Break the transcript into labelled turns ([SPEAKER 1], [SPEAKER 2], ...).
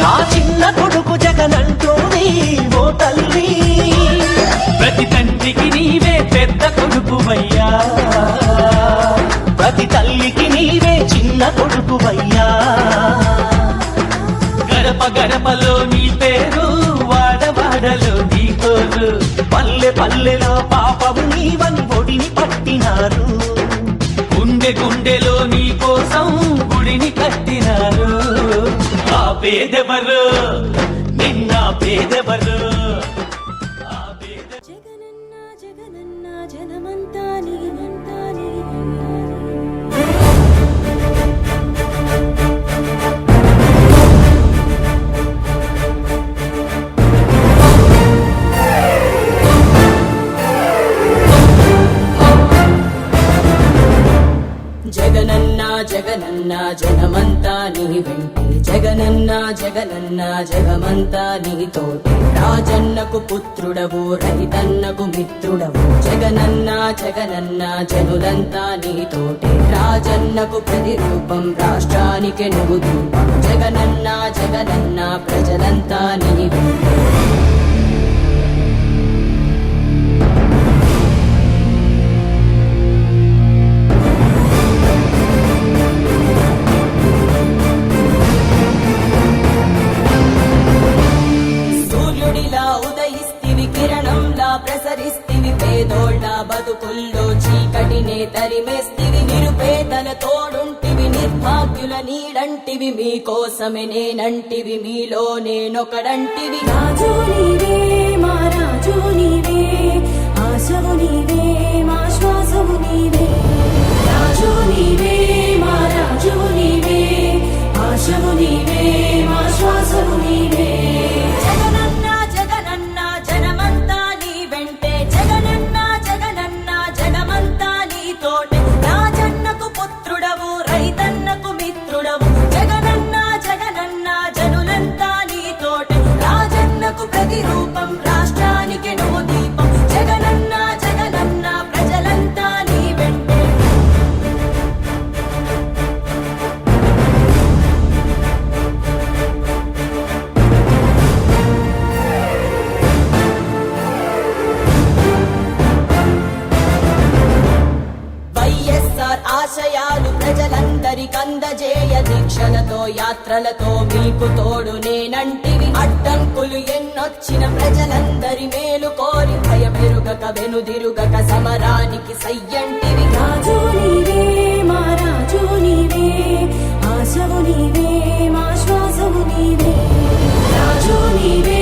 [SPEAKER 1] నా చిన్న కొడుకు జగనంటోని ఓ తల్లి,
[SPEAKER 2] ప్రతి తండ్రికి నీవే పెద్ద కొడుకువయ్యా,
[SPEAKER 1] ప్రతి తల్లికి నీవే చిన్న కొడుకువయ్యా.
[SPEAKER 2] గడప గడపలో నీ పేరు, వాడవాడలో నీ కోరు,
[SPEAKER 1] పల్లె పల్లెలో పాపము నీవని ఒడిని పట్టినారు,
[SPEAKER 2] గుండె గుండెలో నీ కోసం గుడిని కట్టినారు. ఆ పేదెవరు, నిన్న పేదెవరు?
[SPEAKER 3] జగనన్న జగనన్న జనమంతా నీనంతా నీ. జగనన్న జగనన్న జనమంతా నీ వెంటే, జగనన్న జగనన్న జగమంతా నీ తోటే. రాజన్నకు పుత్రుడవు, రైతన్నకు మిత్రుడవు, జగనన్న జగనన్న జనులంతా నీ తోటే. రాజన్నకు ప్రతిరూపం, రాష్ట్రానికి నువ్వు రూపం, జగనన్న జగనన్న ప్రజలంతా నీ వెంటే. ప్రసరిస్తివి పేదోళ్ళ బతుకుల్లో చీకటినే తరిమేస్తివి, నిరుపేదల తోడుంటివి, నిర్భాగ్యుల నీడంటివి, మీకోసమే నేనంటివి, మీలో నేనొకడంటివి. రాజు నీవే మా రాజు నీవే, ఆశవు నీవే మా శ్వాసవు నీవే. రాజు నీవే మా రాజు నీవే, ఆశవు నీవే మా శ్వాసవు నీవే. ప్రతిరూపం, రాష్ట్రానికి నువ్వు దీపం, జగనన్న జగనన్న ప్రజలంతా నీ వెంటే. వైఎస్ఆర్ ఆశయాలు ప్రజలందరికందజేయ, దీక్షలతో యాత్రలతో మీకు తోడు నేనంటివి. అడ్డంకులు ఎన్నొచ్చిన ప్రజలందరి మేలు కోరి, భయమెరుగక వెనుదిరుగక సమరానికి సయ్యంటివి. రాజు నీవే మా రాజు నీవే, ఆశవు నీవే మా శ్వాసవు నీవే. రాజు నీవే